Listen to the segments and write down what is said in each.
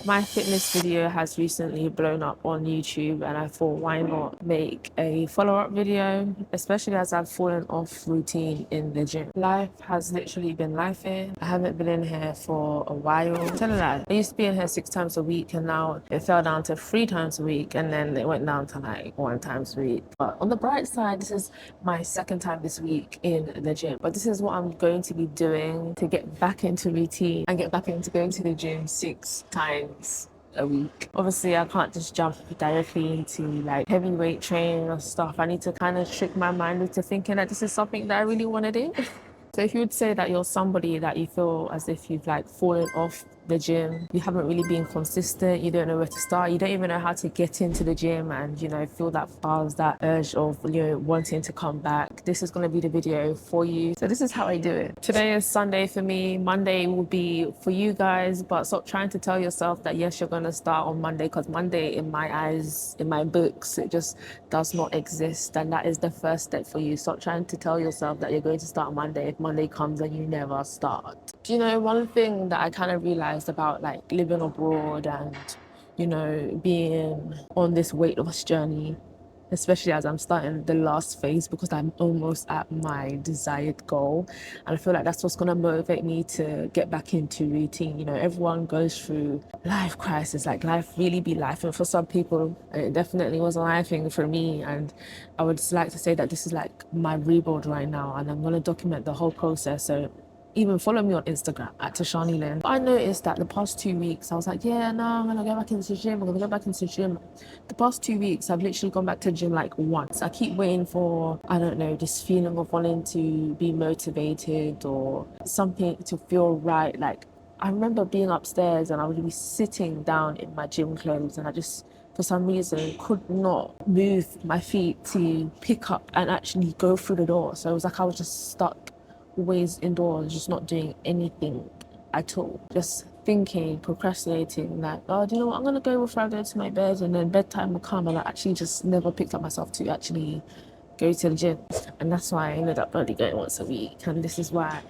My fitness video has recently blown up on YouTube, and I thought, why not make a follow-up video, especially as I've fallen off routine in the gym. Life has literally been lifing. I haven't been in here for a while. Tell you that. I used to be in here 6 times a week, and now it fell down to 3 times a week, and then it went down to like 1 time a week. But on the bright side, this is my second time this week in the gym. But this is what I'm going to be doing to get back into routine and get back into going to the gym 6 times a week. Obviously, I can't just jump directly into like heavyweight training or stuff. I need to kind of trick my mind into thinking that this is something that I really want to do. So if you would say that you're somebody that you feel as if you've like fallen off the gym, you haven't really been consistent, you don't know where to start, you don't even know how to get into the gym and, feel that buzz, that urge of, wanting to come back, this is going to be the video for you. So this is how I do it. Today is Sunday for me. Monday will be for you guys, but stop trying to tell yourself that yes, you're going to start on Monday, because Monday in my eyes, in my books, it just does not exist. And that is the first step for you. Stop trying to tell yourself that you're going to start Monday if Monday comes and you never start. One thing that I kind of realized about like living abroad and, being on this weight loss journey, especially as I'm starting the last phase, because I'm almost at my desired goal. And I feel like that's what's going to motivate me to get back into routine. Everyone goes through life crisis, like life really be life. And for some people, it definitely was a life thing for me. And I would just like to say that this is like my rebuild right now. And I'm going to document the whole process. So even follow me on Instagram at tashaneypr. I noticed that the past 2 weeks, I was like, yeah, no, I'm gonna go back into the gym. I'm gonna go back into the gym. The past 2 weeks, I've literally gone back to the gym like once. I keep waiting for, I don't know, this feeling of wanting to be motivated or something to feel right. Like, I remember being upstairs and I would be sitting down in my gym clothes and I just, for some reason, could not move my feet to pick up and actually go through the door. So it was like I was just stuck always indoors, just not doing anything at all. Just thinking, procrastinating, like, oh, do you know what? I'm going to go before I go to my bed, and then bedtime will come, and I actually just never picked up myself to actually go to the gym. And that's why I ended up only going once a week. And this is why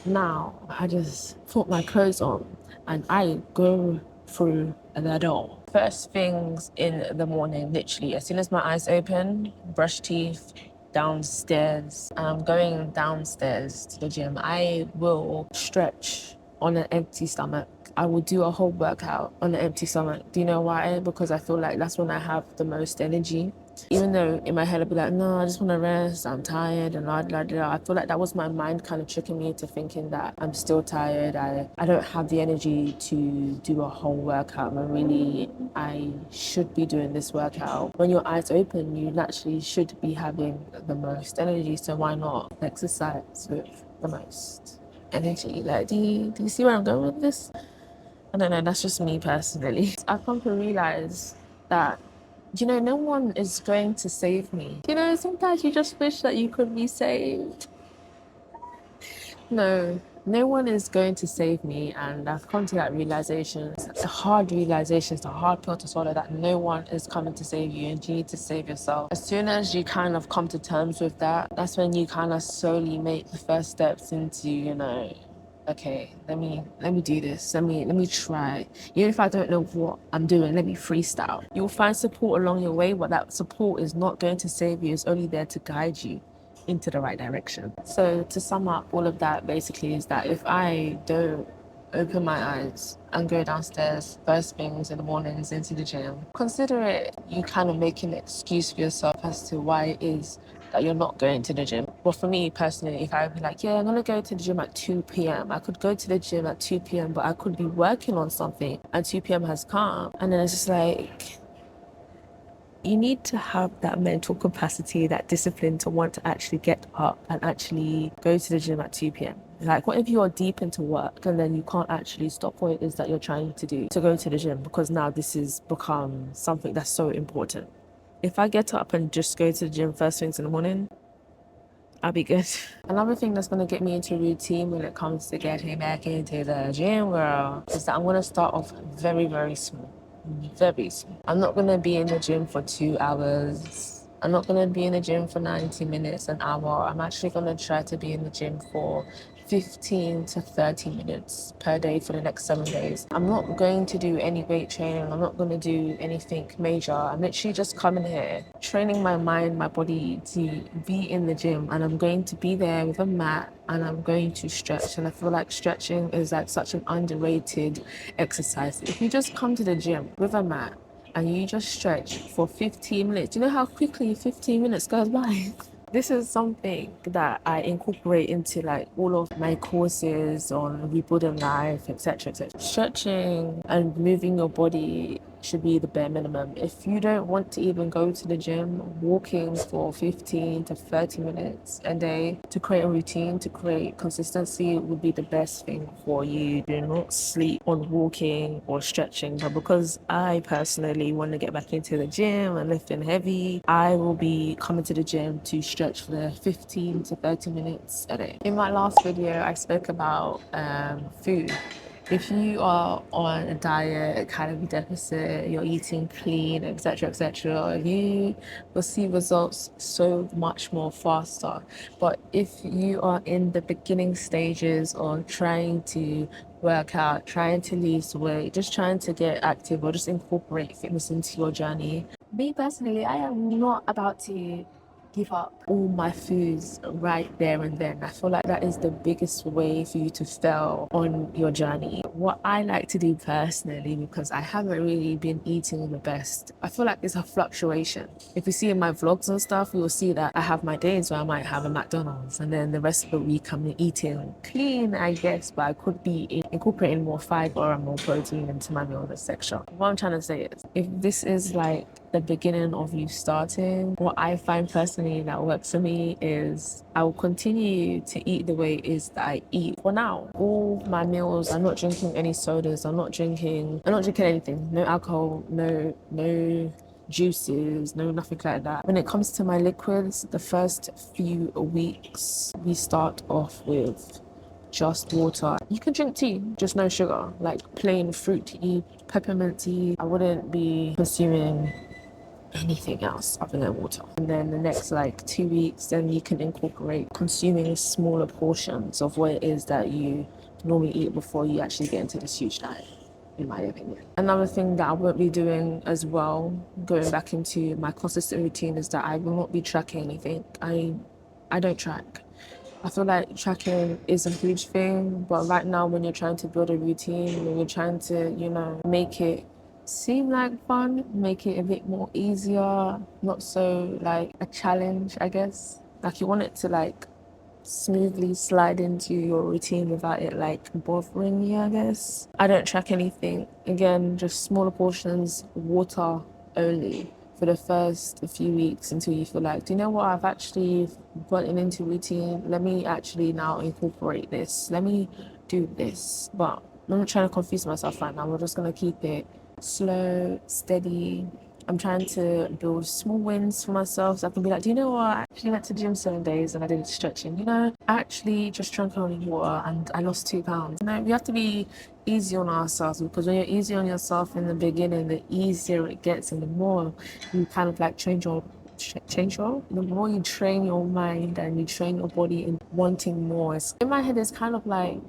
now I just put my clothes on and I go through the door. First things in the morning, literally, as soon as my eyes open, brush teeth, downstairs. I'm going downstairs to the gym. I will stretch on an empty stomach. I will do a whole workout on an empty stomach. Do you know why? Because I feel like that's when I have the most energy. Even though in my head I'd be like, no, I just want to rest, I'm tired, and blah, blah, blah. I feel like that was my mind kind of tricking me into thinking that I'm still tired. I don't have the energy to do a whole workout, when really I should be doing this workout. When your eyes open, you naturally should be having the most energy, so why not exercise with the most energy? Like, do you see where I'm going with this? I don't know, that's just me personally. I've come to realize that no one is going to save me. Sometimes you just wish that you could be saved. No one is going to save me, and I've come to that realization. It's a hard realization, it's a hard pill to swallow, that no one is coming to save you and you need to save yourself. As soon as you kind of come to terms with that, that's when you kind of slowly make the first steps into, okay, let me do this. Let me try. Even if I don't know what I'm doing, let me freestyle. You'll find support along your way, but that support is not going to save you. It's only there to guide you into the right direction. So to sum up all of that, basically, is that if I don't open my eyes and go downstairs first things in the mornings into the gym, consider it you kind of making an excuse for yourself as to why it is that you're not going to the gym. Well, for me personally, if I would be like, yeah, I'm going to go to the gym at 2 p.m. I could go to the gym at 2 p.m., but I could be working on something and 2 p.m. has come. And then it's just like, you need to have that mental capacity, that discipline to want to actually get up and actually go to the gym at 2 p.m. Like, what if you are deep into work and then you can't actually stop what it is that you're trying to do to go to the gym, because now this has become something that's so important? If I get up and just go to the gym first things in the morning, I'll be good. Another thing that's going to get me into routine when it comes to getting back into the gym, girl, is that I'm going to start off very, very small. Very small. I'm not going to be in the gym for 2 hours. I'm not going to be in the gym for 90 minutes, an hour. I'm actually going to try to be in the gym for 15 to 30 minutes per day for the next 7 days. I'm not going to do any weight training. I'm not going to do anything major. I'm literally just coming here, training my mind, my body to be in the gym, and I'm going to be there with a mat and I'm going to stretch. And I feel like stretching is like such an underrated exercise. If you just come to the gym with a mat and you just stretch for 15 minutes, do you know how quickly 15 minutes goes by? This is something that I incorporate into like all of my courses on rebuilding life, etc., etc. Stretching and moving your body should be the bare minimum. If you don't want to even go to the gym, walking for 15 to 30 minutes a day to create a routine, to create consistency would be the best thing for you. Do not sleep on walking or stretching. But because I personally want to get back into the gym and lifting heavy, I will be coming to the gym to stretch for the 15 to 30 minutes a day. In my last video, I spoke about food. If you are on a diet, a calorie deficit, you're eating clean, etc., etc., you will see results so much more faster. But if you are in the beginning stages of trying to work out, trying to lose weight, just trying to get active or just incorporate fitness into your journey, me personally, I am not about to give up all my foods right there and then. I feel like that is the biggest way for you to fail on your journey. What I like to do personally, because I haven't really been eating the best, I feel like it's a fluctuation. If you see in my vlogs and stuff, you'll see that I have my days where I might have a McDonald's and then the rest of the week I'm eating clean, I guess, but I could be incorporating more fiber and more protein into my meal section. What I'm trying to say is, if this is like the beginning of you starting, what I find personally that works for me is I will continue to eat the way it is that I eat for now. All my meals, I'm not drinking any sodas, I'm not drinking anything, no alcohol, no juices, no nothing like that. When it comes to my liquids, the first few weeks we start off with just water. You can drink tea, just no sugar, like plain fruit tea, peppermint tea. I wouldn't be consuming anything else other than water. And then the next like 2 weeks, then you can incorporate consuming smaller portions of what it is that you normally eat before you actually get into this huge diet, in my opinion. Another thing that I won't be doing as well, going back into my consistent routine, is that I will not be tracking anything. I don't track. I feel like tracking is a huge thing, but right now when you're trying to build a routine, when you're trying to, make it seem like fun, make it a bit more easier, not so like a challenge, I guess. Like you want it to like smoothly slide into your routine without it like bothering you, I guess. I don't track anything. Again, just smaller portions, water only for the first few weeks until you feel like, do you know what, I've actually gotten into routine. Let me actually now incorporate this. Let me do this. But I'm not trying to confuse myself right now. We're just going to keep it slow, steady. I'm trying to build small wins for myself so I can be like, do you know what? I actually went to the gym 7 days and I did stretching. I actually just drank only water and I lost 2 pounds. We have to be easy on ourselves, because when you're easy on yourself in the beginning, the easier it gets and the more you kind of like the more you train your mind and you train your body in wanting more. In my head, it's kind of like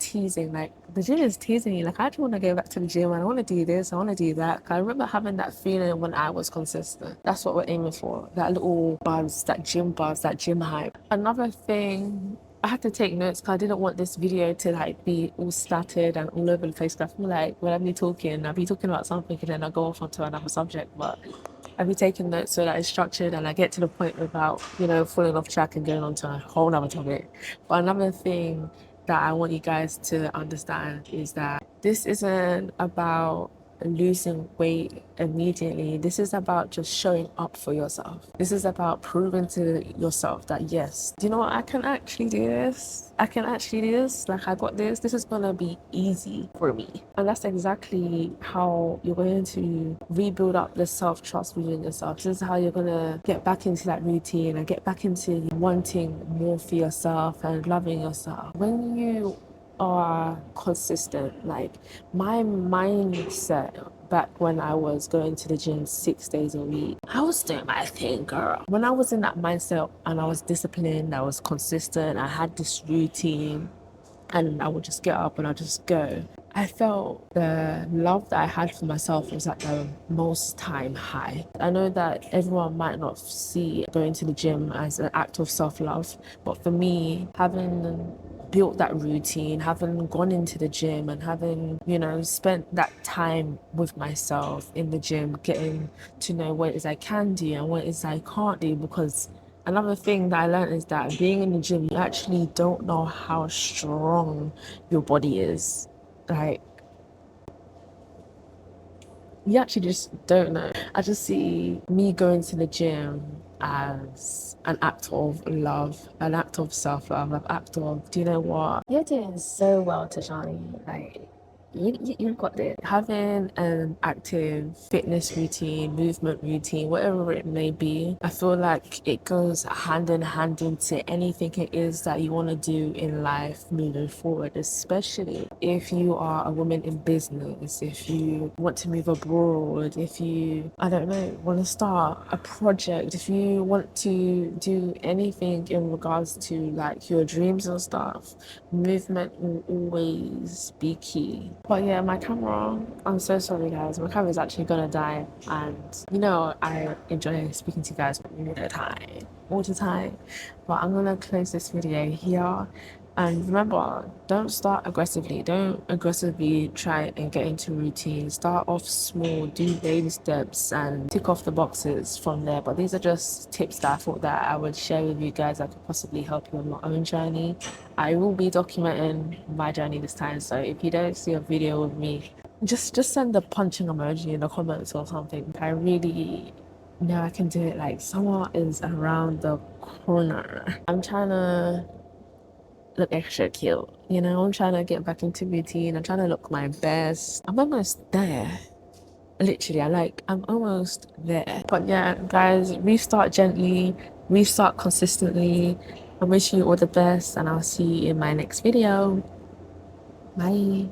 teasing, like the gym is teasing you, like I just want to go back to the gym and I want to do this, I want to do that. I remember having that feeling when I was consistent. That's what we're aiming for, that little buzz, that gym hype. Another thing, I had to take notes because I didn't want this video to like be all scattered and all over the place. I feel like when I'll be talking about something and then I'll go off onto another subject, but I'll be taking notes so that it's structured and I get to the point without, falling off track and going on to a whole nother topic. But another thing that I want you guys to understand is that this isn't about losing weight immediately. This is about just showing up for yourself. This is about proving to yourself that, yes, do you know what, I can actually do this. Like I got this. This is gonna be easy for me. And that's exactly how you're going to rebuild up the self-trust within yourself. This is how you're gonna get back into that routine and get back into wanting more for yourself and loving yourself. When you are consistent, like my mindset back when I was going to the gym 6 days a week, I was doing my thing, girl. When I was in that mindset and I was disciplined, I was consistent, I had this routine, and I would just get up and I'd just go. I felt the love that I had for myself was at the most time high. I know that everyone might not see going to the gym as an act of self-love, but for me, having built that routine, having gone into the gym and having, spent that time with myself in the gym, getting to know what it is I can do and what it is I can't do, because another thing that I learned is that being in the gym, you actually don't know how strong your body is. Like, you actually just don't know. I just see me going to the gym as an act of love, an act of self-love, an act of, do you know what? You're doing so well, Tashani. Like, you've got this. Having an active fitness routine, movement routine, whatever it may be, I feel like it goes hand in hand into anything it is that you want to do in life moving forward, especially if you are a woman in business, if you want to move abroad, if you, I don't know, want to start a project, if you want to do anything in regards to like your dreams and stuff, movement will always be key. But yeah, my camera, I'm so sorry guys, my camera is actually gonna die, and I enjoy speaking to you guys all the time, but I'm gonna close this video here. And remember, don't start aggressively. Don't aggressively try and get into routine. Start off small, do baby steps and tick off the boxes from there. But these are just tips that I thought that I would share with you guys that could possibly help you on my own journey. I will be documenting my journey this time. So if you don't see a video with me, just send the punching emoji in the comments or something. I really know I can do it. Like, summer is around the corner. I'm trying to look extra cute. I'm trying to get back into routine. I'm trying to look my best. I'm almost there. Literally, I'm almost there. But yeah, guys, restart gently, restart consistently. I wish you all the best, and I'll see you in my next video. Bye.